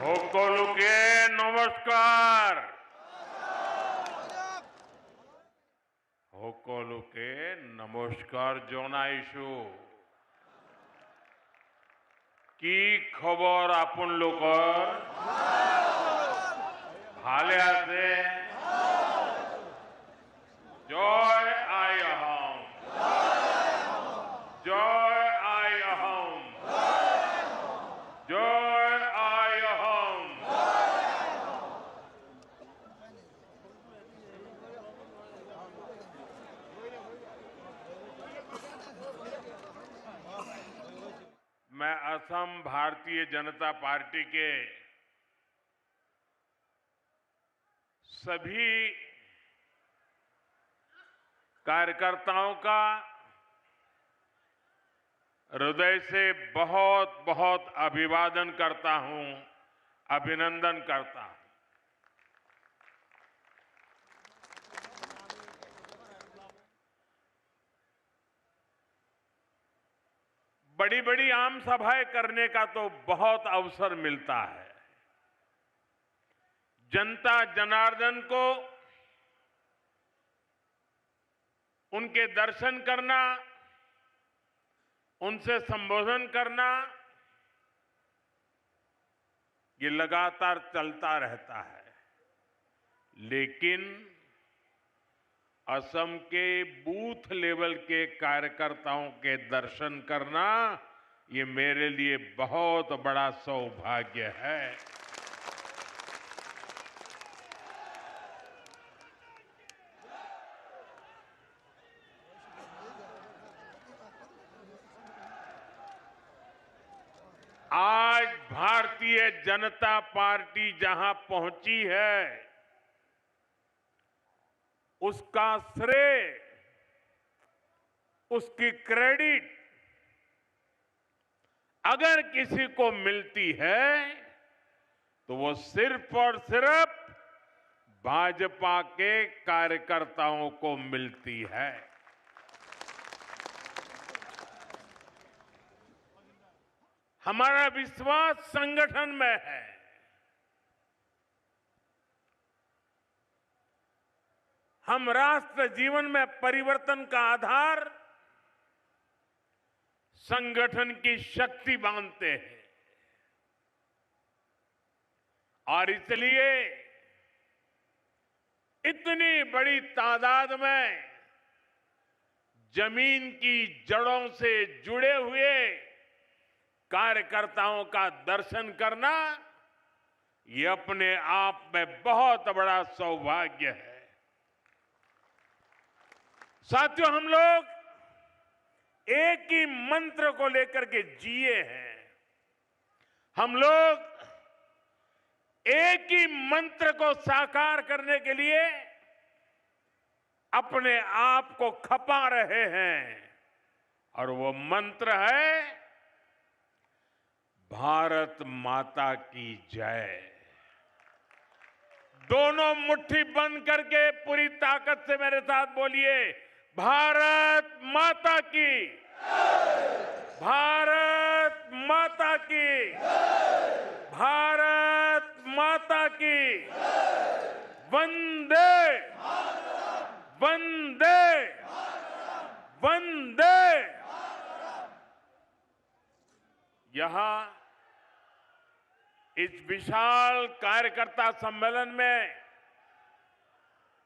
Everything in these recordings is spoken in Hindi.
সকলকে নমস্কার। সকলকে নমস্কার জনাইছো। কি খবর আপোনালোকৰ? ভালে আছে? জয় আই অসম, জয় আই অসম, জয় আই অসম। मैं असम भारतीय जनता पार्टी के सभी कार्यकर्ताओं का हृदय से बहुत बहुत अभिवादन करता हूं, अभिनंदन करता हूं। बड़ी बड़ी आम सभाएं करने का तो बहुत अवसर मिलता है। जनता जनार्दन को उनके दर्शन करना, उनसे संबोधन करना, ये लगातार चलता रहता है। लेकिन असम के बूथ लेवल के कार्यकर्ताओं के दर्शन करना, ये मेरे लिए बहुत बड़ा सौभाग्य है। आज भारतीय जनता पार्टी जहां पहुंची है, उसका श्रेय, उसकी क्रेडिट अगर किसी को मिलती है तो वो सिर्फ और सिर्फ भाजपा के कार्यकर्ताओं को मिलती है। हमारा विश्वास संगठन में है। हम राष्ट्र जीवन में परिवर्तन का आधार संगठन की शक्ति मानते हैं और इसलिए इतनी बड़ी तादाद में जमीन की जड़ों से जुड़े हुए कार्यकर्ताओं का दर्शन करना, ये अपने आप में बहुत बड़ा सौभाग्य है। साथियों, हम लोग एक ही मंत्र को लेकर के जिए हैं। हम लोग एक ही मंत्र को साकार करने के लिए अपने आप को खपा रहे हैं और वो मंत्र है भारत माता की जय। दोनों मुट्ठी बंद करके पूरी ताकत से मेरे साथ बोलिए, भारत माता की, भारत माता की, भारत माता की, वंदे वंदे वंदे। यहां इस विशाल कार्यकर्ता सम्मेलन में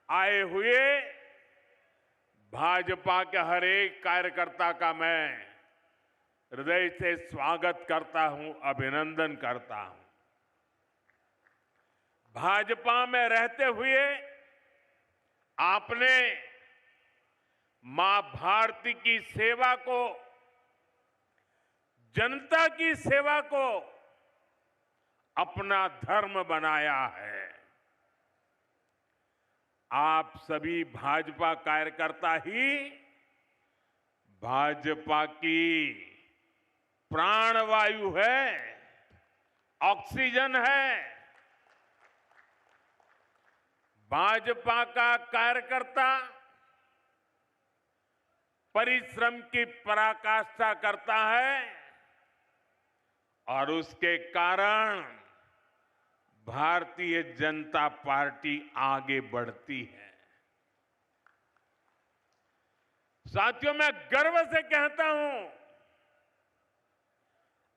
आए हुए भाजपा के हर एक कार्यकर्ता का मैं हृदय से स्वागत करता हूं, अभिनंदन करता हूं। भाजपा में रहते हुए आपने मां भारती की सेवा को, जनता की सेवा को अपना धर्म बनाया है। आप सभी भाजपा कार्यकर्ता ही भाजपा की प्राणवायु है, ऑक्सीजन है। भाजपा का कार्यकर्ता परिश्रम की पराकाष्ठा करता है और उसके कारण भारतीय जनता पार्टी आगे बढ़ती है। साथियों, मैं गर्व से कहता हूं,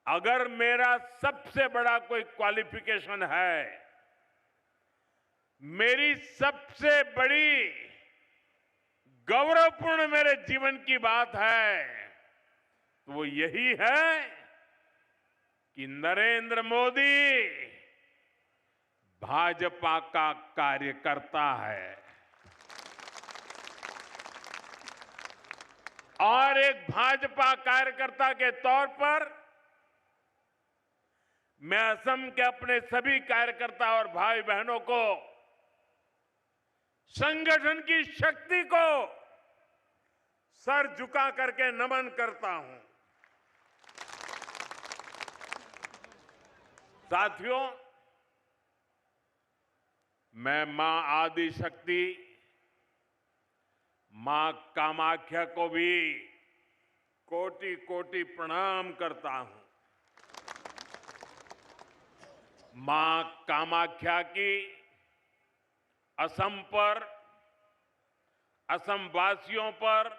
अगर मेरा सबसे बड़ा कोई क्वालिफिकेशन है, मेरी सबसे बड़ी गौरवपूर्ण मेरे जीवन की बात है, तो वो यही है कि नरेंद्र मोदी भाजपा का कार्यकर्ता है। और एक भाजपा कार्यकर्ता के तौर पर मैं असम के अपने सभी कार्यकर्ता और भाई बहनों को, संगठन की शक्ति को सर झुका करके नमन करता हूं। साथियों, मैं मां आदि शक्ति, मां कामाख्या को भी कोटि कोटि प्रणाम करता हूं। मां कामाख्या की असम पर, असम वासियों पर,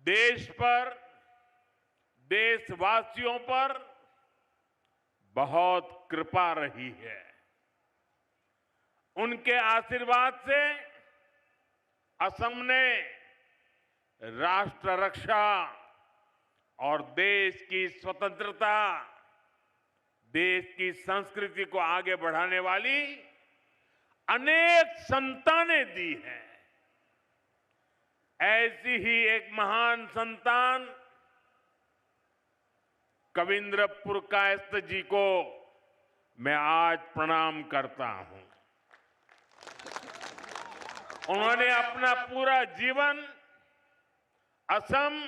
देश पर, देशवासियों पर बहुत कृपा रही है। उनके आशीर्वाद से असम ने राष्ट्र रक्षा और देश की स्वतंत्रता, देश की संस्कृति को आगे बढ़ाने वाली अनेक संतानें दी हैं। ऐसी ही एक महान संतान कविंद्र पुरकायस्थ जी को मैं आज प्रणाम करता हूं। उन्होंने अपना पूरा जीवन असम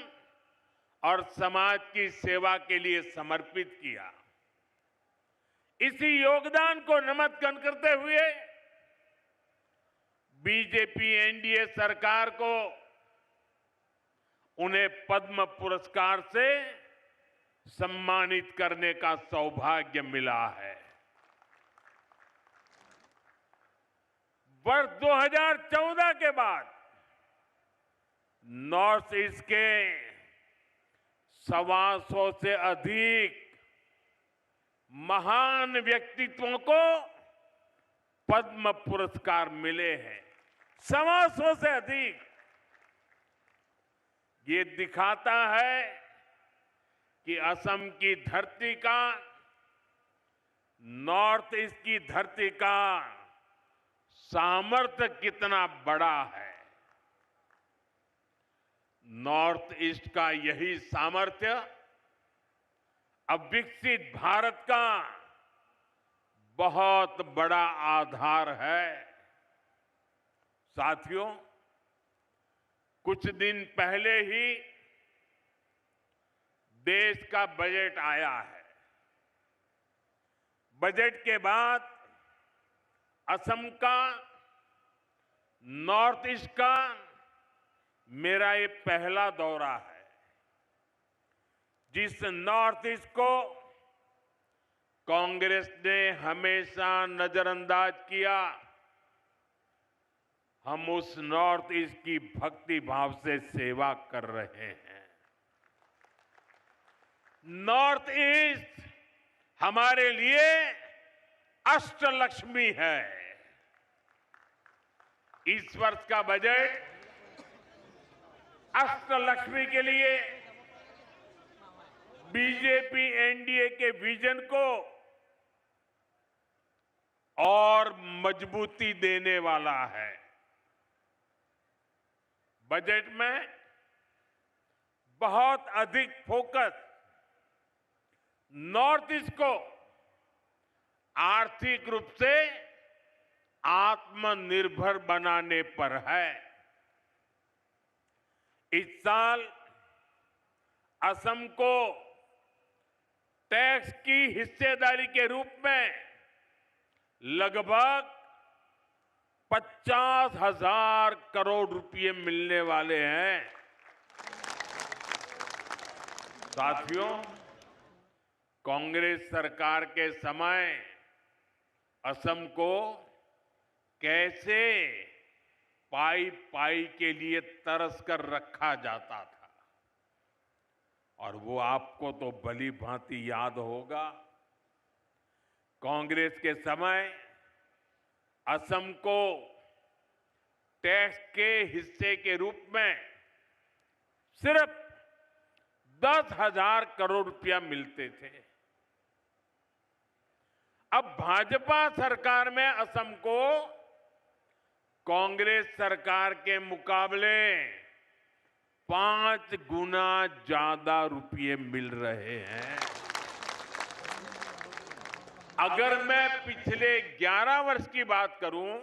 और समाज की सेवा के लिए समर्पित किया। इसी योगदान को नमन करते हुए बीजेपी एनडीए सरकार को उन्हें पद्म पुरस्कार से सम्मानित करने का सौभाग्य मिला है। वर्ष 2014 के बाद नॉर्थ ईस्ट के 125 से अधिक महान व्यक्तित्वों को पद्म पुरस्कार मिले हैं। 125 से अधिक। ये दिखाता है कि असम की धरती का, नॉर्थ ईस्ट की धरती का सामर्थ्य कितना बड़ा है। नॉर्थ ईस्ट का यही सामर्थ्य अब विकसित भारत का बहुत बड़ा आधार है। साथियों, कुछ दिन पहले ही देश का बजट आया है। बजट के बाद असम का, नॉर्थ ईस्ट का मेरा ये पहला दौरा है। जिस नॉर्थ ईस्ट को कांग्रेस ने हमेशा नजरअंदाज किया, हम उस नॉर्थ ईस्ट की भक्ति भाव से सेवा कर रहे हैं। नॉर्थ ईस्ट हमारे लिए अष्टलक्ष्मी है। इस वर्ष का बजट अष्टलक्ष्मी के लिए बीजेपी एनडीए के विजन को और मजबूती देने वाला है। बजट में बहुत अधिक फोकस नॉर्थ ईस्ट को आर्थिक रूप से आत्मनिर्भर बनाने पर है। इस साल असम को टैक्स की हिस्सेदारी के रूप में लगभग 50,000 करोड़ रुपए मिलने वाले हैं। साथियों, कांग्रेस सरकार के समय असम को कैसे पाई पाई के लिए तरस कर रखा जाता था। और वो आपको तो भली भांति याद होगा, कांग्रेस के समय असम को टैक्स के हिस्से के रूप में सिर्फ 10,000 करोड़ रुपया मिलते थे। अब भाजपा सरकार में असम को कांग्रेस सरकार के मुकाबले 5 गुना ज्यादा रुपये मिल रहे हैं। अगर मैं पिछले 11 वर्ष की बात करूं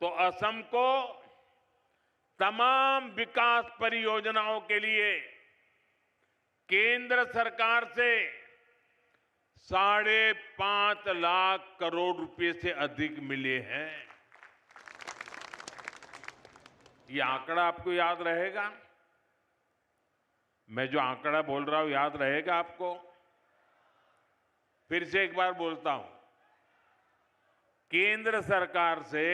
तो असम को तमाम विकास परियोजनाओं के लिए केंद्र सरकार से 5.5 लाख करोड़ रुपए से अधिक मिले हैं। ये आंकड़ा आपको याद रहेगा? मैं जो आंकड़ा बोल रहा हूं याद रहेगा आपको? फिर से एक बार बोलता हूं, केंद्र सरकार से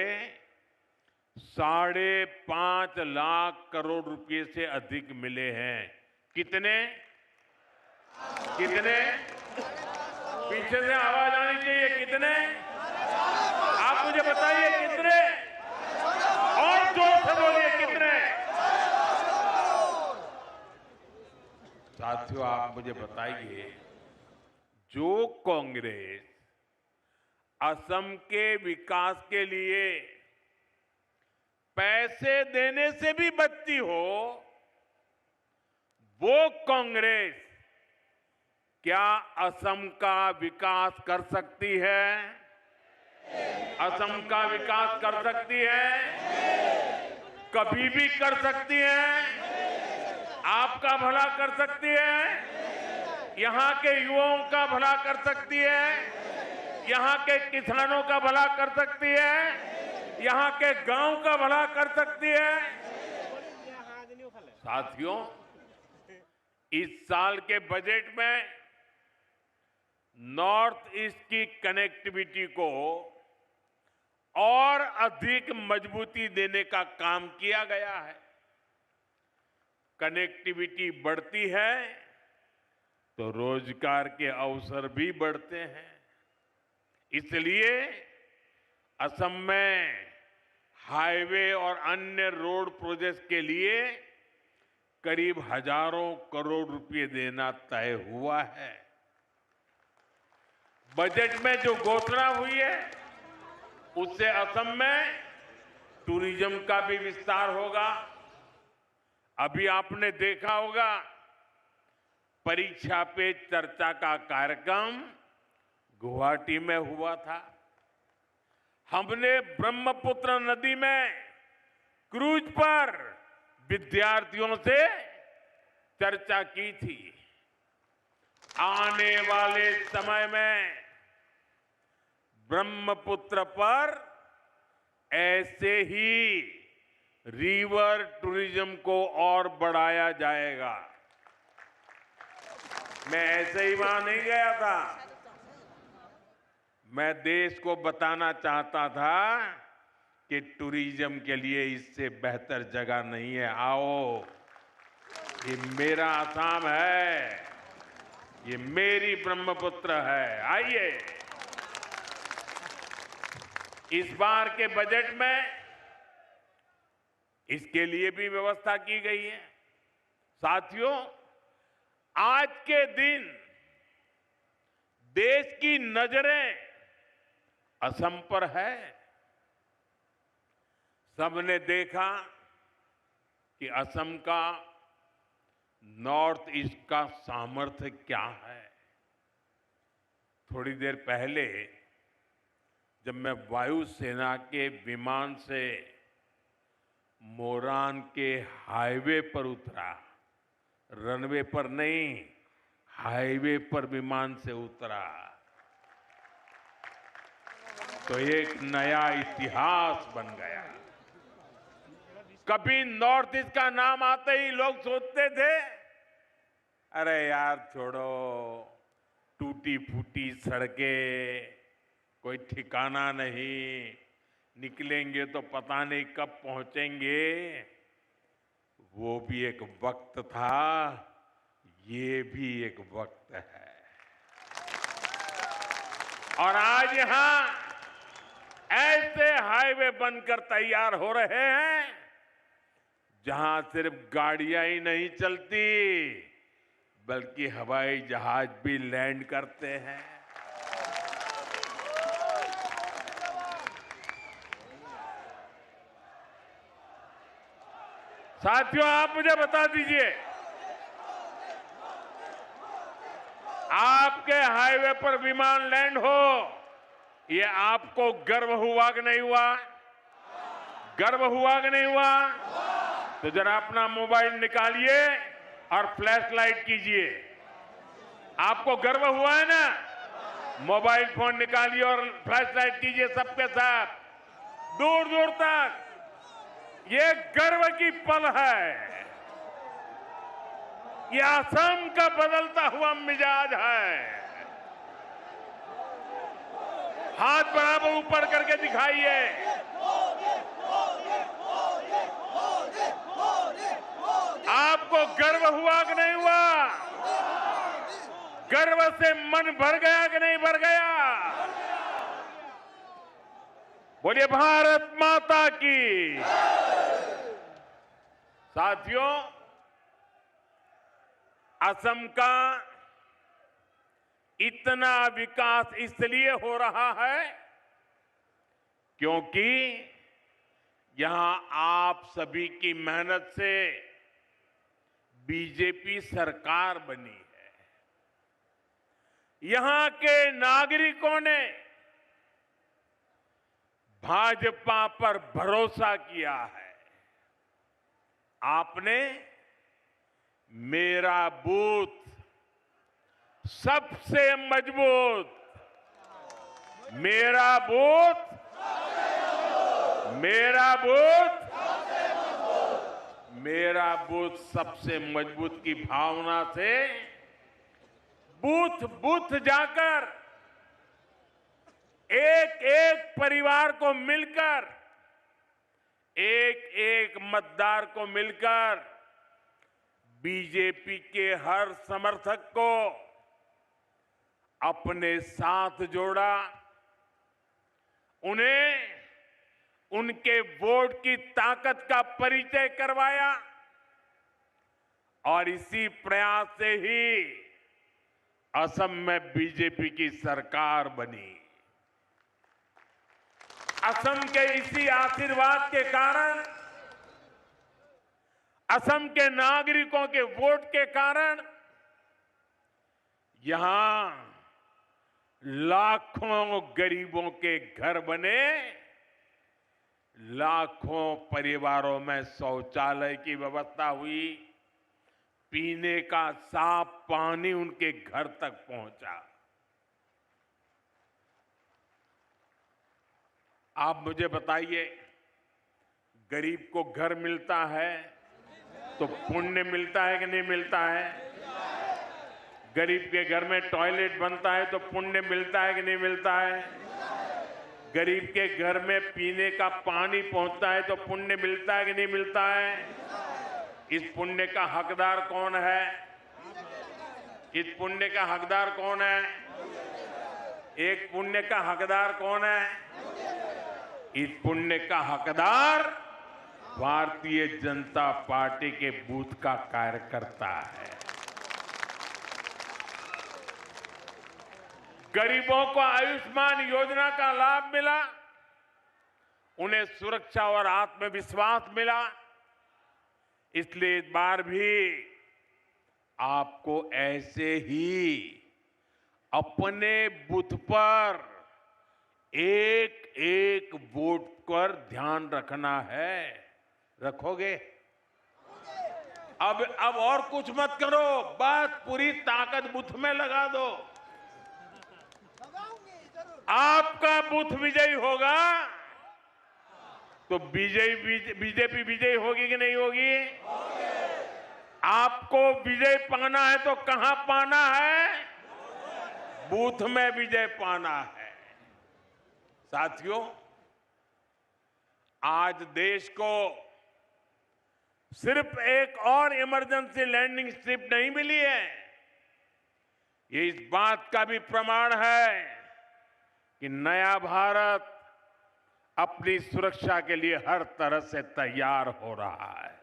5.5 लाख करोड़ रुपए से अधिक मिले हैं। कितने कितने? पीछे से आवाज आनी चाहिए। कितने? आप मुझे बताइए कितने? और जोर से बोलिए कितने? साथियों, आप मुझे बताइए, जो कांग्रेस असम के विकास के लिए पैसे देने से भी बचती हो, वो कांग्रेस क्या असम का विकास कर सकती है? असम का विकास कर सकती है? कभी भी कर सकती है? आपका भला कर सकती है? यहां के युवाओं का भला कर सकती है? यहां के किसानों का भला कर सकती है? यहां के गांव का भला कर सकती है? साथियों, इस साल के बजट में नॉर्थ ईस्ट की कनेक्टिविटी को और अधिक मजबूती देने का काम किया गया है। कनेक्टिविटी बढ़ती है तो रोजगार के अवसर भी बढ़ते हैं। इसलिए असम में हाईवे और अन्य रोड प्रोजेक्ट्स के लिए करीब हजारों करोड़ रुपए देना तय हुआ है। बजट में जो घोषणा हुई है उससे असम में टूरिज्म का भी विस्तार होगा। अभी आपने देखा होगा, परीक्षा पे चर्चा का कार्यक्रम गुवाहाटी में हुआ था। हमने ब्रह्मपुत्र नदी में क्रूज पर विद्यार्थियों से चर्चा की थी। आने वाले समय में ब्रह्मपुत्र पर ऐसे ही रिवर टूरिज्म को और बढ़ाया जाएगा। मैं ऐसे ही वहां नहीं गया था। मैं देश को बताना चाहता था कि टूरिज्म के लिए इससे बेहतर जगह नहीं है। आओ, ये मेरा असम है, ये मेरी ब्रह्मपुत्र है। आइए, इस बार के बजट में इसके लिए भी व्यवस्था की गई है। साथियों, आज के दिन देश की नजरें असम पर है। सबने देखा कि असम का नॉर्थ ईस्ट का सामर्थ्य क्या है। थोड़ी देर पहले जब मैं वायुसेना के विमान से मोरान के हाईवे पर उतरा, रनवे पर नहीं, हाईवे पर विमान से उतरा, तो एक नया इतिहास बन गया। कभी नॉर्थ ईस्ट का नाम आते ही लोग सोचते थे, अरे यार छोड़ो, टूटी फूटी सड़कें, कोई ठिकाना नहीं, निकलेंगे तो पता नहीं कब पहुंचेंगे। वो भी एक वक्त था, ये भी एक वक्त है। और आज यहां ऐसे हाईवे बनकर तैयार हो रहे हैं जहां सिर्फ गाड़ियां ही नहीं चलती, बल्कि हवाई जहाज भी लैंड करते हैं। साथियों, आप मुझे बता दीजिए, आपके हाईवे पर विमान लैंड हो, ये आपको गर्व हुआ कि नहीं हुआ? गर्व हुआ कि नहीं हुआ? तो जरा अपना मोबाइल निकालिए और फ्लैश लाइट कीजिए। आपको गर्व हुआ है ना? मोबाइल फोन निकालिए और फ्लैश लाइट कीजिए सबके साथ, दूर दूर तक। ये गर्व की पल है। ये असम का बदलता हुआ मिजाज है। हाथ बराबर ऊपर करके दिखाइए। आपको गर्व हुआ कि नहीं हुआ? गर्व से मन भर गया कि नहीं भर गया? बोलिए भारत माता की। साथियों, असम का इतना विकास इसलिए हो रहा है क्योंकि यहां आप सभी की मेहनत से बीजेपी सरकार बनी है। यहां के नागरिकों ने भाजपा पर भरोसा किया है। आपने मेरा बूथ सबसे मजबूत, मेरा बूथ, मेरा बूथ, मेरा बूथ सबसे मजबूत की भावना से बूथ बूथ जाकर एक एक परिवार को मिलकर, एक एक मतदार को मिलकर बीजेपी के हर समर्थक को अपने साथ जोड़ा, उन्हें उनके वोट की ताकत का परिचय करवाया और इसी प्रयास से ही असम में बीजेपी की सरकार बनी। असम के इसी आशीर्वाद के कारण, असम के नागरिकों के वोट के कारण यहां लाखों गरीबों के घर बने, लाखों परिवारों में शौचालय की व्यवस्था हुई, पीने का साफ पानी उनके घर तक पहुंचा। आप मुझे बताइए, गरीब को घर मिलता है तो पुण्य मिलता है कि नहीं मिलता है? गरीब के घर में टॉयलेट बनता है तो पुण्य मिलता है कि नहीं मिलता है? गरीब के घर में पीने का पानी पहुंचता है तो पुण्य मिलता है कि नहीं मिलता है? इस पुण्य का हकदार कौन है? इस पुण्य का हकदार कौन है? एक पुण्य का हकदार कौन है? इस पुण्य का हकदार भारतीय जनता पार्टी के बूथ का कार्यकर्ता है। गरीबों को आयुष्मान योजना का लाभ मिला, उन्हें सुरक्षा और आत्मविश्वास मिला। इसलिए इस बार भी आपको ऐसे ही अपने बूथ पर एक एक वोट पर ध्यान रखना है। रखोगे? अब और कुछ मत करो, बस पूरी ताकत बूथ में लगा दो। आपका बूथ विजयी होगा तो बीजेपी विजयी होगी कि नहीं होगी? आपको विजय पाना है तो कहां पाना है? बूथ में विजय पाना है। साथियों, आज देश को सिर्फ एक और इमरजेंसी लैंडिंग स्ट्रिप नहीं मिली है, ये इस बात का भी प्रमाण है कि नया भारत अपनी सुरक्षा के लिए हर तरह से तैयार हो रहा है।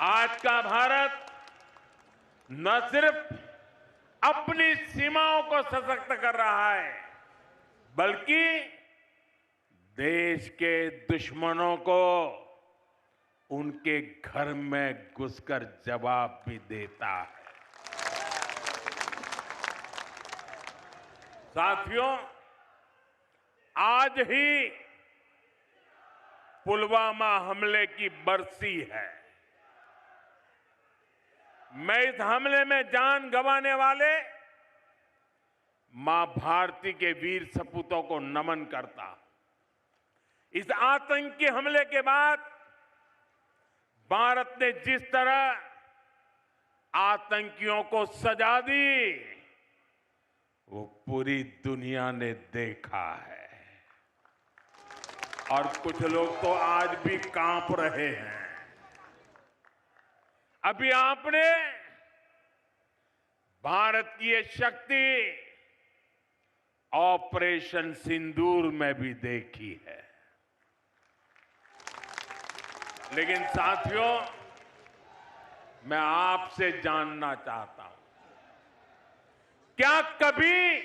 आज का भारत न सिर्फ अपनी सीमाओं को सशक्त कर रहा है, बल्कि देश के दुश्मनों को उनके घर में घुसकर जवाब भी देता है। साथियों, आज ही पुलवामा हमले की बरसी है। मैं इस हमले में जान गंवाने वाले मां भारती के वीर सपूतों को नमन करता हूं। इस आतंकी हमले के बाद भारत ने जिस तरह आतंकियों को सजा दी, वो पूरी दुनिया ने देखा है और कुछ लोग तो आज भी कांप रहे हैं। अभी आपने भारत की ये शक्ति ऑपरेशन सिंदूर में भी देखी है। लेकिन साथियों, मैं आपसे जानना चाहता हूं, क्या कभी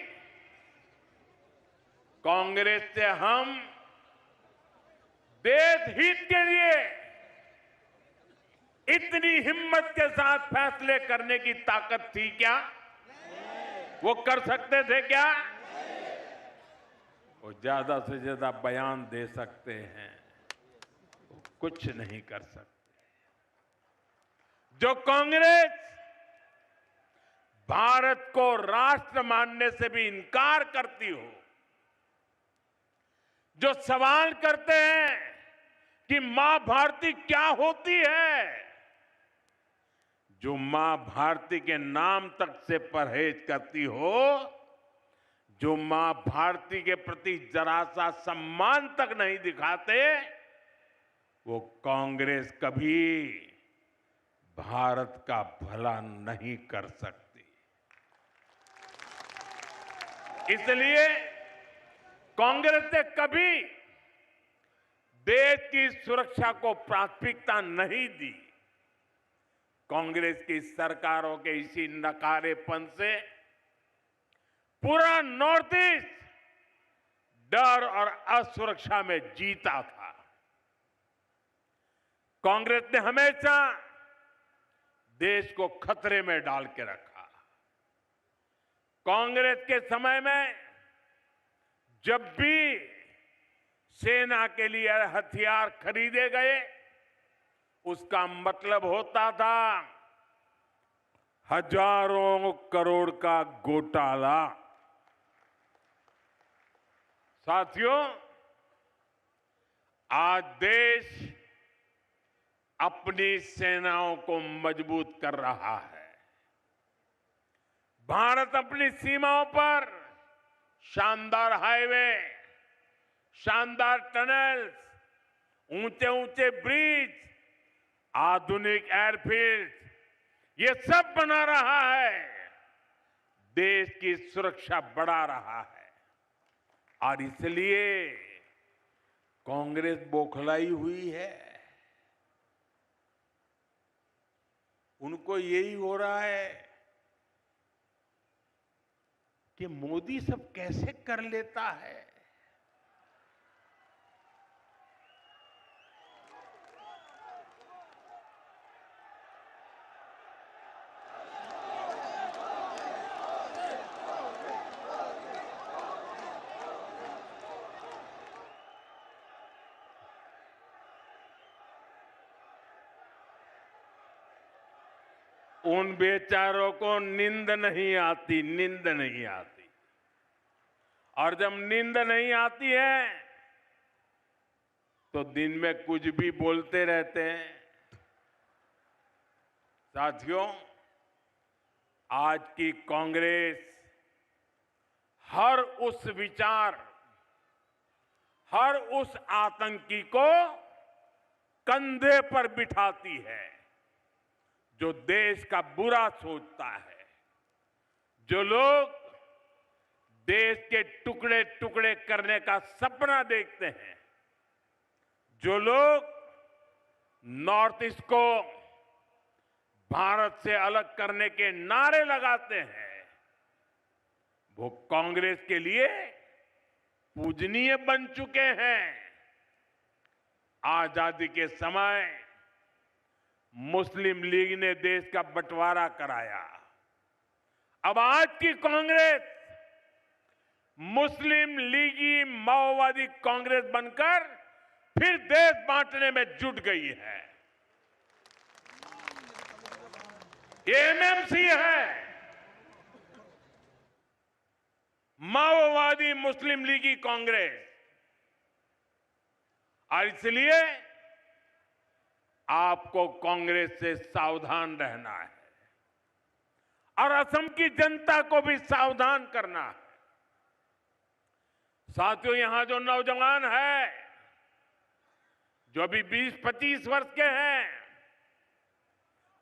कांग्रेस से हम देश हित के लिए इतनी हिम्मत के साथ फैसले करने की ताकत थी क्या? वो कर सकते थे क्या? वो ज्यादा से ज्यादा बयान दे सकते हैं, वो कुछ नहीं कर सकते। जो कांग्रेस भारत को राष्ट्र मानने से भी इनकार करती हो, जो सवाल करते हैं कि मां भारती क्या होती है, जो मां भारती के नाम तक से परहेज करती हो, जो मां भारती के प्रति जरा सा सम्मान तक नहीं दिखाते, वो कांग्रेस कभी भारत का भला नहीं कर सकती। इसलिए कांग्रेस ने कभी देश की सुरक्षा को प्राथमिकता नहीं दी। कांग्रेस की सरकारों के इसी नकारेपन से पूरा नॉर्थ ईस्ट डर और असुरक्षा में जीता था। कांग्रेस ने हमेशा देश को खतरे में डाल के रखा। कांग्रेस के समय में जब भी सेना के लिए हथियार खरीदे गए, उसका मतलब होता था हजारों करोड़ का घोटाला। साथियों, आज देश अपनी सेनाओं को मजबूत कर रहा है। भारत अपनी सीमाओं पर शानदार हाईवे, शानदार टनल्स, ऊंचे ऊंचे ब्रिज, आधुनिक एयरफील्ड, ये सब बना रहा है, देश की सुरक्षा बढ़ा रहा है। और इसलिए कांग्रेस बौखलाई हुई है। उनको यही हो रहा है कि मोदी सब कैसे कर लेता है। उन बेचारों को नींद नहीं आती, नींद नहीं आती। और जब नींद नहीं आती है तो दिन में कुछ भी बोलते रहते हैं। साथियों, आज की कांग्रेस हर उस विचार, हर उस आतंकी को कंधे पर बिठाती है जो देश का बुरा सोचता है, जो लोग देश के टुकड़े टुकड़े करने का सपना देखते हैं, जो लोग नॉर्थ ईस्ट को भारत से अलग करने के नारे लगाते हैं, वो कांग्रेस के लिए पूजनीय बन चुके हैं। आजादी के समय मुस्लिम लीग ने देश का बंटवारा कराया। अब आज की कांग्रेस मुस्लिम लीगी माओवादी कांग्रेस बनकर फिर देश बांटने में जुट गई है। ये एमएमसी है, माओवादी मुस्लिम लीगी कांग्रेस। और इसलिए आपको कांग्रेस से सावधान रहना है और असम की जनता को भी सावधान करना है। साथियों, यहां जो नौजवान है, जो अभी 20-25 वर्ष के हैं,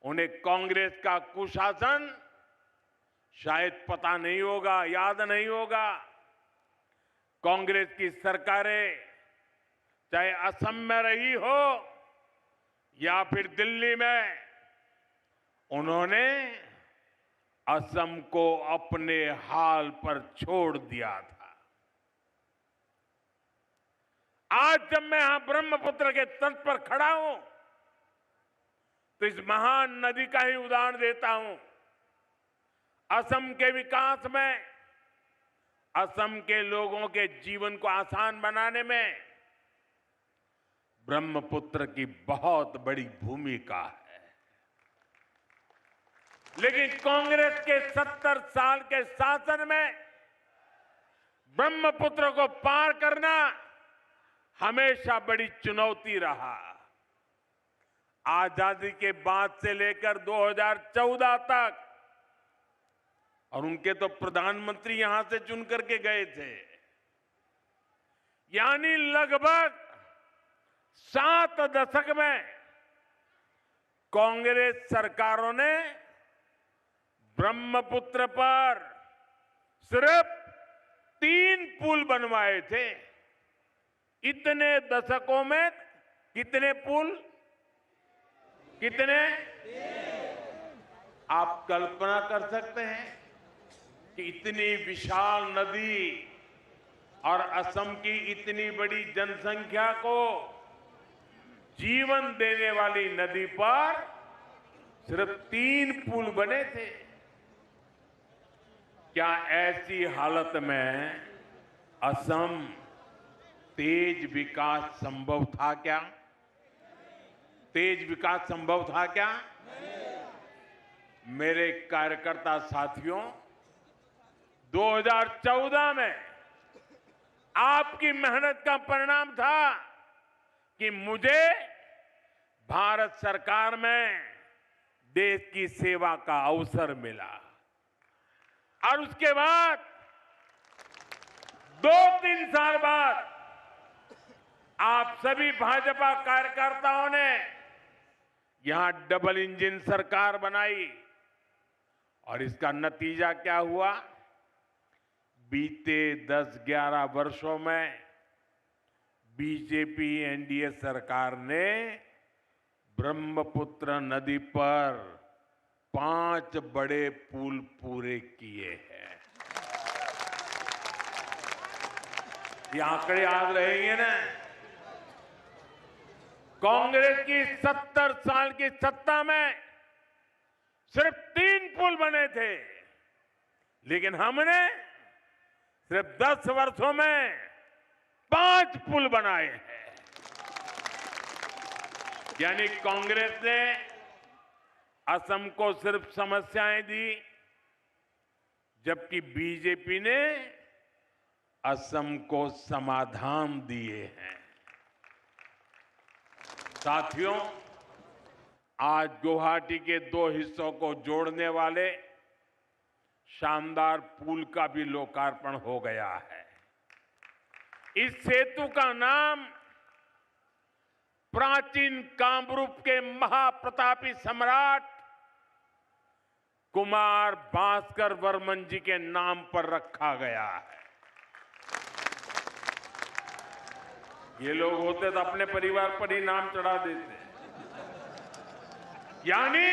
उन्हें कांग्रेस का कुशासन शायद पता नहीं होगा, याद नहीं होगा। कांग्रेस की सरकारें चाहे असम में रही हो या फिर दिल्ली में, उन्होंने असम को अपने हाल पर छोड़ दिया था। आज जब मैं यहां ब्रह्मपुत्र के तट पर खड़ा हूं तो इस महान नदी का ही उदाहरण देता हूं। असम के विकास में, असम के लोगों के जीवन को आसान बनाने में ब्रह्मपुत्र की बहुत बड़ी भूमिका है। लेकिन कांग्रेस के 70 साल के शासन में ब्रह्मपुत्र को पार करना हमेशा बड़ी चुनौती रहा। आजादी के बाद से लेकर 2014 तक, और उनके तो प्रधानमंत्री यहां से चुन करके गए थे, यानी लगभग 7 दशक में कांग्रेस सरकारों ने ब्रह्मपुत्र पर सिर्फ 3 पुल बनवाए थे। इतने दशकों में कितने पुल? कितने? आप कल्पना कर सकते हैं कि इतनी विशाल नदी और असम की इतनी बड़ी जनसंख्या को जीवन देने वाली नदी पर सिर्फ 3 पुल बने थे। क्या ऐसी हालत में असम तेज विकास संभव था क्या? तेज विकास संभव था क्या? मेरे कार्यकर्ता साथियों, 2014 में आपकी मेहनत का परिणाम था कि मुझे भारत सरकार में देश की सेवा का अवसर मिला। और उसके बाद 2-3 साल बाद आप सभी भाजपा कार्यकर्ताओं ने यहां डबल इंजन सरकार बनाई। और इसका नतीजा क्या हुआ? बीते 10-11 वर्षों में बीजेपी एनडीए सरकार ने ब्रह्मपुत्र नदी पर 5 बड़े पुल पूरे किए हैं। ये आंकड़े याद रहेंगे ना? कांग्रेस की 70 साल की सत्ता में सिर्फ 3 पुल बने थे, लेकिन हमने सिर्फ 10 वर्षों में 5 पुल बनाए हैं। यानी कांग्रेस ने असम को सिर्फ समस्याएं दी, जबकि बीजेपी ने असम को समाधान दिए हैं। साथियों, आज गुवाहाटी के 2 हिस्सों को जोड़ने वाले शानदार पुल का भी लोकार्पण हो गया है। इस सेतु का नाम प्राचीन कामरूप के महाप्रतापी सम्राट कुमार भास्कर वर्मन जी के नाम पर रखा गया है। ये लोग होते तो अपने परिवार पर ही नाम चढ़ा देते। यानी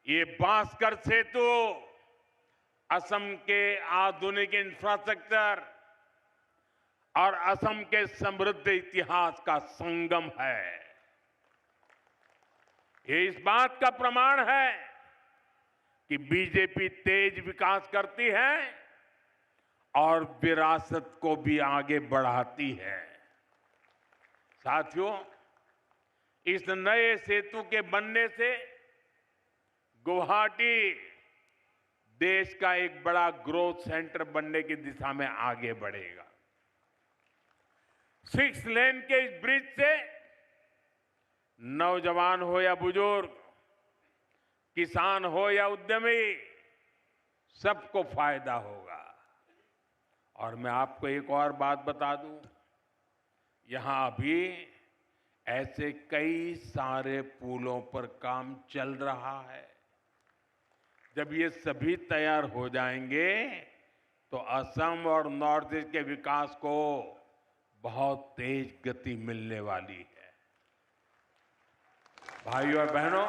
ये भास्कर सेतु असम के आधुनिक इंफ्रास्ट्रक्चर और असम के समृद्ध इतिहास का संगम है। ये इस बात का प्रमाण है कि बीजेपी तेज विकास करती है और विरासत को भी आगे बढ़ाती है। साथियों, इस नए सेतु के बनने से गुवाहाटी देश का एक बड़ा ग्रोथ सेंटर बनने की दिशा में आगे बढ़ेगा। 6 लेन के इस ब्रिज से नौजवान हो या बुजुर्ग, किसान हो या उद्यमी, सबको फायदा होगा। और मैं आपको एक और बात बता दूं, यहां अभी ऐसे कई सारे पुलों पर काम चल रहा है। जब ये सभी तैयार हो जाएंगे तो असम और नॉर्थ ईस्ट के विकास को बहुत तेज गति मिलने वाली है। भाइयों और बहनों,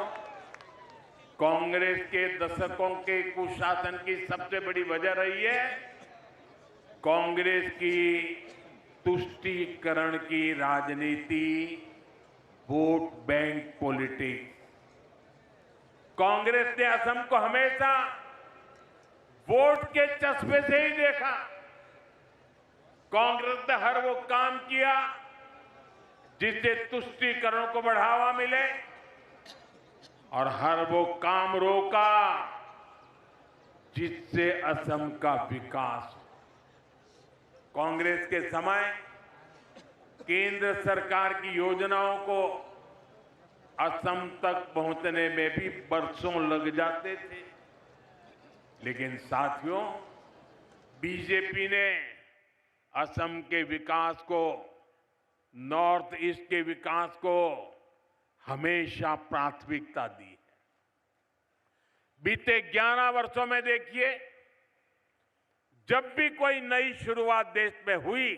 कांग्रेस के दशकों के कुशासन की सबसे बड़ी वजह रही है कांग्रेस की तुष्टीकरण की राजनीति, वोट बैंक पॉलिटिक्स। कांग्रेस ने असम को हमेशा वोट के चश्मे से ही देखा। कांग्रेस ने हर वो काम किया जिससे तुष्टीकरण को बढ़ावा मिले और हर वो काम रोका जिससे असम का विकास हो। कांग्रेस के समय केंद्र सरकार की योजनाओं को असम तक पहुंचने में भी बरसों लग जाते थे, लेकिन साथियों, बीजेपी ने असम के विकास को, नॉर्थ ईस्ट के विकास को हमेशा प्राथमिकता दी है। बीते 11 वर्षों में देखिए, जब भी कोई नई शुरुआत देश में हुई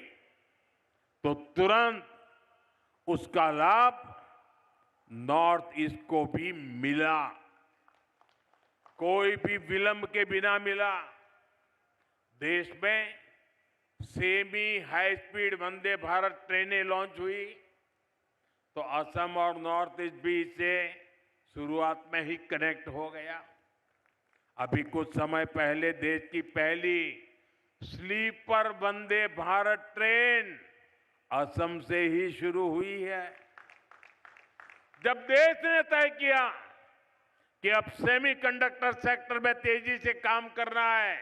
तो तुरंत उसका लाभ नॉर्थ ईस्ट को भी मिला, कोई भी विलंब के बिना मिला। देश में semi high speed Vande Bharat ट्रेनें लॉन्च हुई तो असम और नॉर्थ ईस्ट भी इससे शुरुआत में ही कनेक्ट हो गया। अभी कुछ समय पहले देश की पहली स्लीपर वंदे भारत ट्रेन असम से ही शुरू हुई है। जब देश ने तय किया कि अब सेमीकंडक्टर सेक्टर में तेजी से काम करना है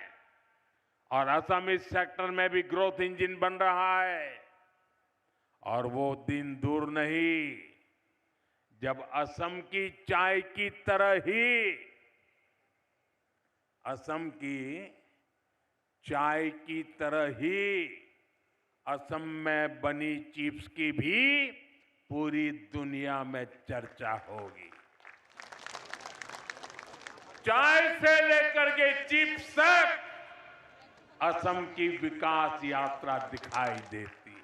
और असम इस सेक्टर में भी ग्रोथ इंजन बन रहा है, और वो दिन दूर नहीं जब असम की चाय की तरह ही, असम की चाय की तरह ही असम में बनी चिप्स की भी पूरी दुनिया में चर्चा होगी। चाय से लेकर के चिप्स तक असम की विकास यात्रा दिखाई देती है।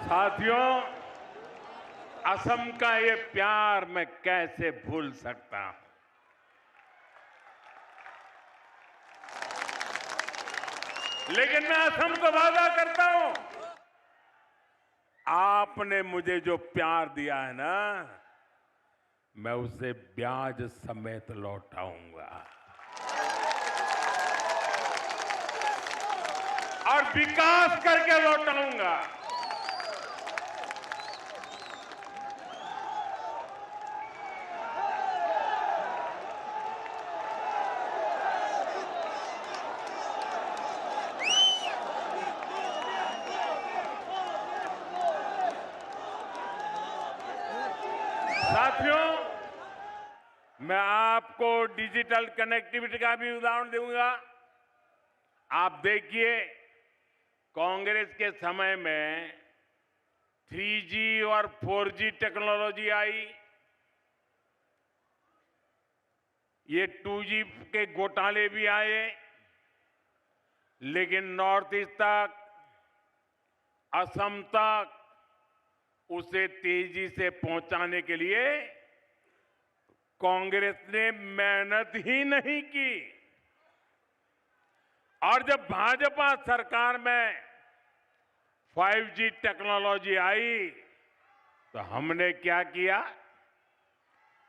साथियों, असम का ये प्यार मैं कैसे भूल सकता हूं। लेकिन मैं असम को वादा करता हूं, आपने मुझे जो प्यार दिया है ना, मैं उसे ब्याज समेत लौटाऊंगा और विकास करके लौटाऊंगा। साथियों, मैं आपको डिजिटल कनेक्टिविटी का भी उदाहरण दूंगा। आप देखिए, कांग्रेस के समय में 3G और 4G टेक्नोलॉजी आई, ये 2G के घोटाले भी आए, लेकिन नॉर्थ ईस्ट तक, असम तक उसे तेजी से पहुंचाने के लिए कांग्रेस ने मेहनत ही नहीं की। और जब भाजपा सरकार में 5G टेक्नोलॉजी आई तो हमने क्या किया?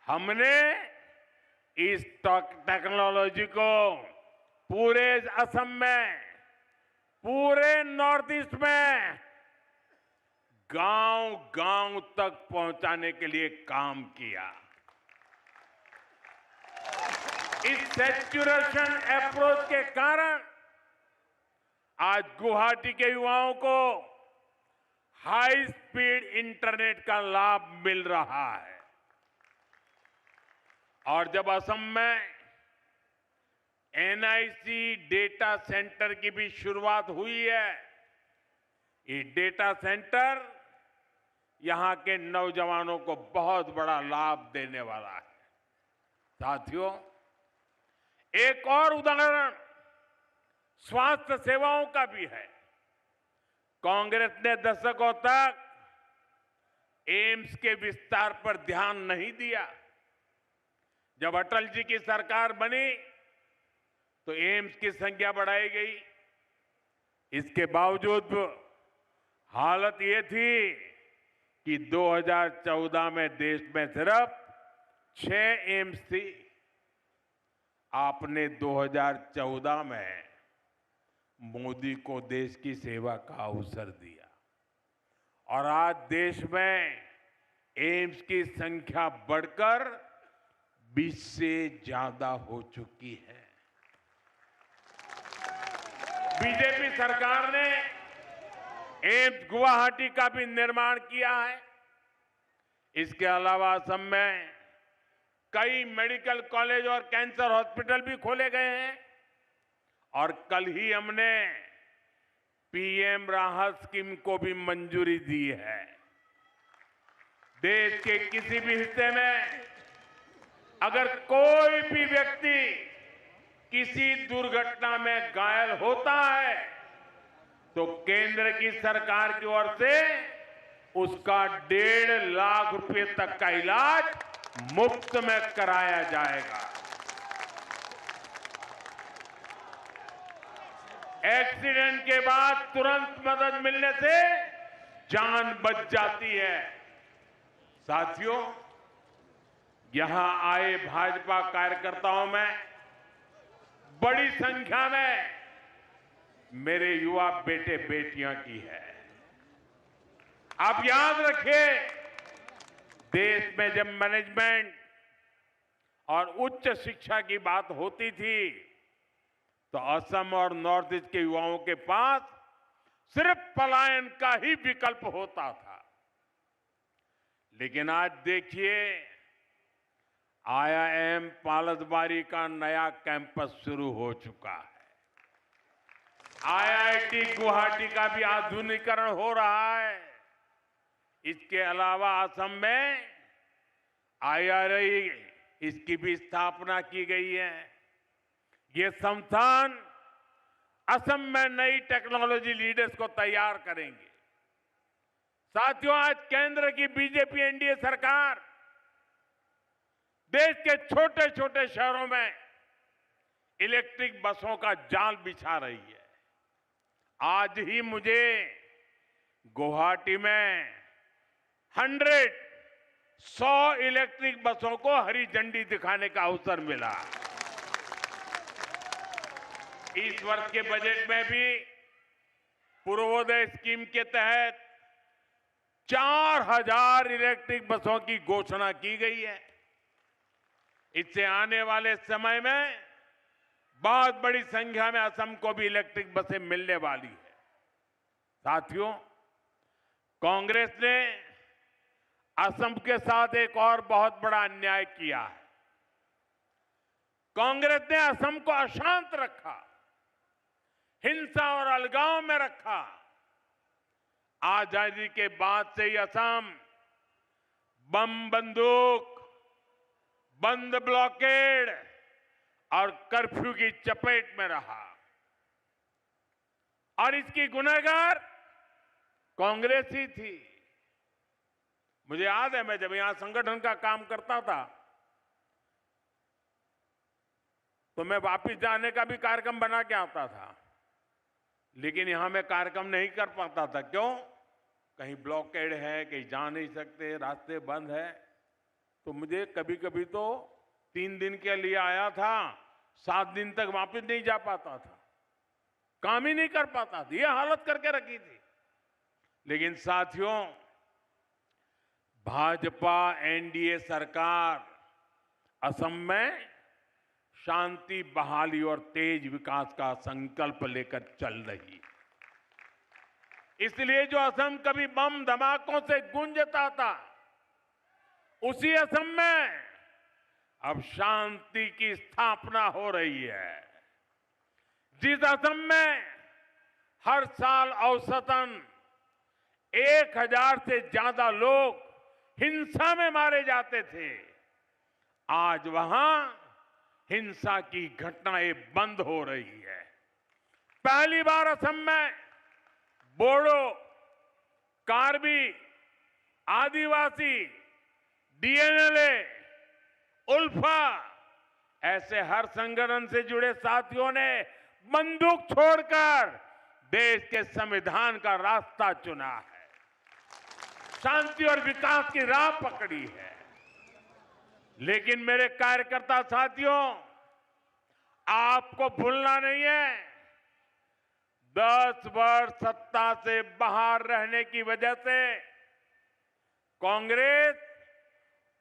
हमने इस टेक्नोलॉजी को पूरे असम में, पूरे नॉर्थ ईस्ट में गांव-गांव तक पहुंचाने के लिए काम किया। इस सैचुरेशन अप्रोच के कारण आज गुवाहाटी के युवाओं को हाई स्पीड इंटरनेट का लाभ मिल रहा है। और जब असम में NIC डेटा सेंटर की भी शुरुआत हुई है, ये डेटा सेंटर यहां के नौजवानों को बहुत बड़ा लाभ देने वाला है। साथियों, एक और उदाहरण स्वास्थ्य सेवाओं का भी है। कांग्रेस ने दशकों तक एम्स के विस्तार पर ध्यान नहीं दिया। जब अटल जी की सरकार बनी तो एम्स की संख्या बढ़ाई गई। इसके बावजूद हालत ये थी कि 2014 में देश में सिर्फ 6 एम्स थी। आपने 2014 में मोदी को देश की सेवा का अवसर दिया और आज देश में एम्स की संख्या बढ़कर 20 से ज्यादा हो चुकी है। बीजेपी सरकार ने एम्स गुवाहाटी का भी निर्माण किया है। इसके अलावा असम में कई मेडिकल कॉलेज और कैंसर हॉस्पिटल भी खोले गए हैं। और कल ही हमने PM राहत स्कीम को भी मंजूरी दी है। देश के किसी भी हिस्से में अगर कोई भी व्यक्ति किसी दुर्घटना में घायल होता है तो केंद्र की सरकार की ओर से उसका 1.5 लाख रुपए तक का इलाज मुफ्त में कराया जाएगा। एक्सीडेंट के बाद तुरंत मदद मिलने से जान बच जाती है। साथियों, यहां आए भाजपा कार्यकर्ताओं में बड़ी संख्या में मेरे युवा बेटे बेटियां की है। आप याद रखिए, देश में जब मैनेजमेंट और उच्च शिक्षा की बात होती थी तो असम और नॉर्थ ईस्ट के युवाओं के पास सिर्फ पलायन का ही विकल्प होता था। लेकिन आज देखिए, IIM पालसबारी का नया कैंपस शुरू हो चुका है। IIT गुवाहाटी का भी आधुनिकीकरण हो रहा है। इसके अलावा असम में IRI, इसकी भी स्थापना की गई है। ये संस्थान असम में नई टेक्नोलॉजी लीडर्स को तैयार करेंगे। साथियों, आज केंद्र की बीजेपी NDA सरकार देश के छोटे छोटे शहरों में इलेक्ट्रिक बसों का जाल बिछा रही है। आज ही मुझे गुवाहाटी में 100 इलेक्ट्रिक बसों को हरी झंडी दिखाने का अवसर मिला। इस वर्ष के बजट में भी पूर्वोदय स्कीम के तहत 4000 इलेक्ट्रिक बसों की घोषणा की गई है। इससे आने वाले समय में बहुत बड़ी संख्या में असम को भी इलेक्ट्रिक बसें मिलने वाली है। साथियों, कांग्रेस ने असम के साथ एक और बहुत बड़ा अन्याय किया है। कांग्रेस ने असम को अशांत रखा, हिंसा और अलगाव में रखा। आजादी के बाद से ही असम बम बंदूक, बंद ब्लॉकेड और कर्फ्यू की चपेट में रहा और इसकी गुनहगार कांग्रेस ही थी। मुझे याद है, मैं जब यहां संगठन का काम करता था तो मैं वापस जाने का भी कार्यक्रम बना के आता था, लेकिन यहां मैं कार्यक्रम नहीं कर पाता था। क्यों? कहीं ब्लॉकेड है, कहीं जा नहीं सकते, रास्ते बंद है। तो मुझे कभी कभी तो 3 दिन के लिए आया था, 7 दिन तक वापस नहीं जा पाता था, काम ही नहीं कर पाता था। ये हालत करके रखी थी। लेकिन साथियों, भाजपा एनडीए सरकार असम में शांति, बहाली और तेज विकास का संकल्प लेकर चल रही है। इसलिए जो असम कभी बम धमाकों से गूंजता था, उसी असम में अब शांति की स्थापना हो रही है। जिस असम में हर साल औसतन 1000 से ज्यादा लोग हिंसा में मारे जाते थे, आज वहां हिंसा की घटनाएं बंद हो रही है। पहली बार असम में बोडो, कार्बी, आदिवासी, डीएनएलए, उल्फा ऐसे हर संगठन से जुड़े साथियों ने बंदूक छोड़कर देश के संविधान का रास्ता चुना है, शांति और विकास की राह पकड़ी है। लेकिन मेरे कार्यकर्ता साथियों, आपको भूलना नहीं है, 10 वर्ष सत्ता से बाहर रहने की वजह से कांग्रेस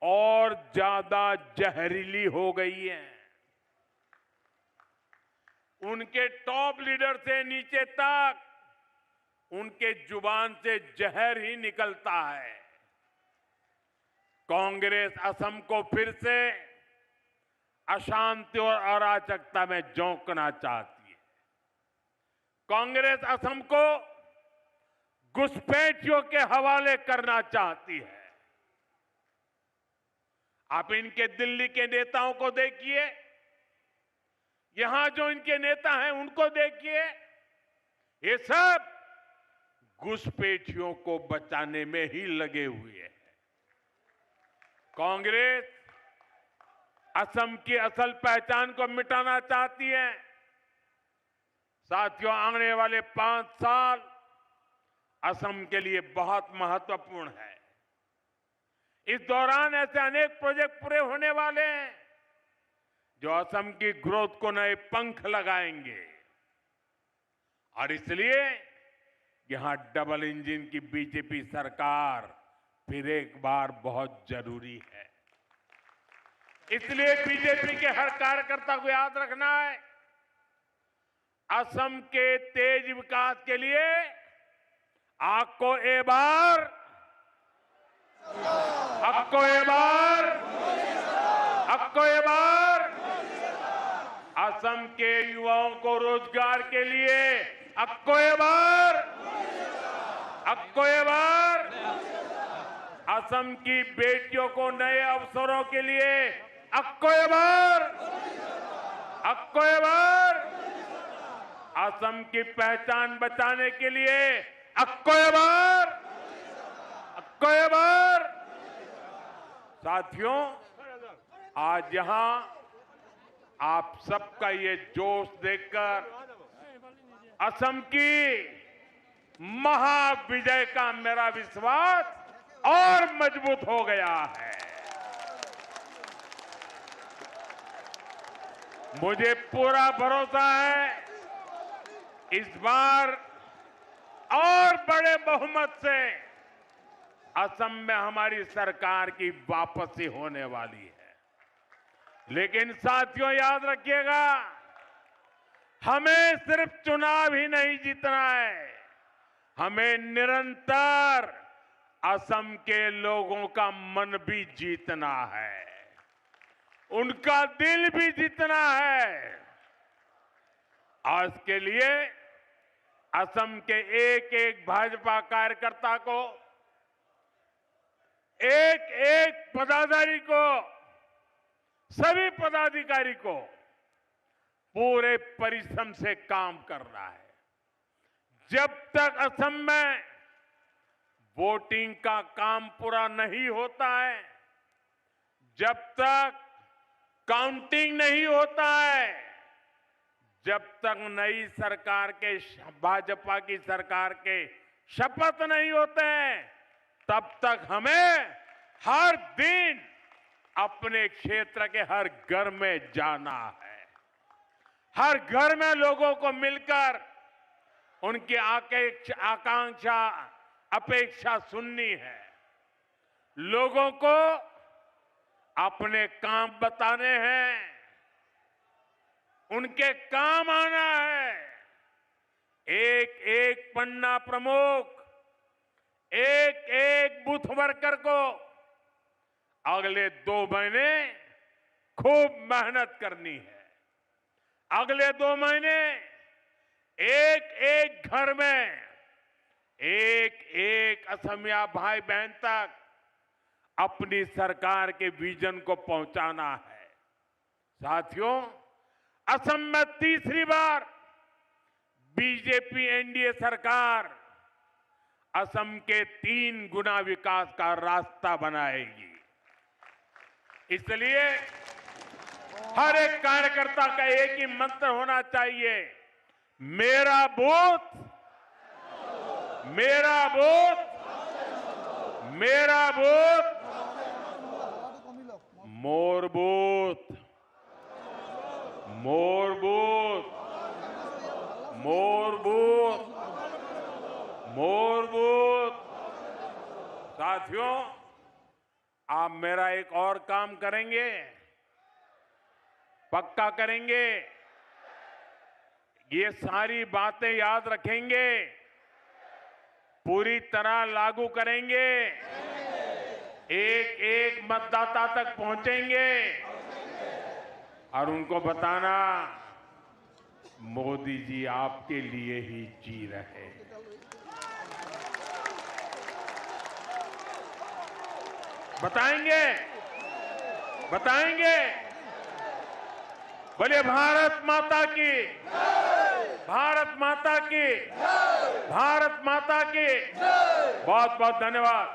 और ज्यादा जहरीली हो गई है। उनके टॉप लीडर से नीचे तक उनके जुबान से जहर ही निकलता है। कांग्रेस असम को फिर से अशांति और अराजकता में झोंकना चाहती है। कांग्रेस असम को घुसपैठियों के हवाले करना चाहती है। आप इनके दिल्ली के नेताओं को देखिए, यहां जो इनके नेता हैं उनको देखिए, ये सब घुसपैठियों को बचाने में ही लगे हुए हैं। कांग्रेस असम की असल पहचान को मिटाना चाहती है। साथियों, आने वाले 5 साल असम के लिए बहुत महत्वपूर्ण है। इस दौरान ऐसे अनेक प्रोजेक्ट पूरे होने वाले हैं जो असम की ग्रोथ को नए पंख लगाएंगे और इसलिए यहां डबल इंजन की बीजेपी सरकार फिर एक बार बहुत जरूरी है। इसलिए बीजेपी के हर कार्यकर्ता को याद रखना है, असम के तेज विकास के लिए आपको एक बार असम के युवाओं को रोजगार के लिए आपको एक बार असम की बेटियों को नए अवसरों के लिए आपको एक बार असम की पहचान बचाने के लिए आपको एक बार साथियों, आज यहां आप सबका ये जोश देखकर असम की महाविजय का मेरा विश्वास और मजबूत हो गया है। मुझे पूरा भरोसा है इस बार और बड़े बहुमत से असम में हमारी सरकार की वापसी होने वाली है। लेकिन साथियों याद रखिएगा, हमें सिर्फ चुनाव ही नहीं जीतना है, हमें निरंतर असम के लोगों का मन भी जीतना है, उनका दिल भी जीतना है। आज के लिए असम के एक एक भाजपा कार्यकर्ता को, एक एक पदाधिकारी को, सभी पदाधिकारी को पूरे परिश्रम से काम करना है। जब तक असम में वोटिंग का काम पूरा नहीं होता है, जब तक काउंटिंग नहीं होता है, जब तक नई सरकार के, भाजपा की सरकार के शपथ नहीं होते हैं, तब तक हमें हर दिन अपने क्षेत्र के हर घर में जाना है, हर घर में लोगों को मिलकर उनकी आकांक्षा, अपेक्षा सुननी है, लोगों को अपने काम बताने हैं, उनके काम आना है। एक एक पन्ना प्रमुख, एक एक बूथ वर्कर को अगले 2 महीने खूब मेहनत करनी है। अगले 2 महीने एक एक घर में एक एक असमिया भाई बहन तक अपनी सरकार के विजन को पहुंचाना है। साथियों, असम में तीसरी बार बीजेपी एनडीए सरकार असम के 3 गुना विकास का रास्ता बनाएगी। इसलिए हर एक कार्यकर्ता का एक ही मंत्र होना चाहिए, मेरा बूथ, मेरा बूथ, मेरा बूथ, मोर बूथ, मोर बूथ, मोर बूथ, मोर बूथ। साथियों, आप मेरा एक और काम करेंगे, पक्का करेंगे, ये सारी बातें याद रखेंगे, पूरी तरह लागू करेंगे, एक एक मतदाता तक पहुंचेंगे और उनको बताना, मोदी जी आपके लिए ही जी रहे हैं। बताएंगे, बताएंगे। बोलिए भारत माता की, भारत माता की, भारत माता की। बहुत बहुत धन्यवाद।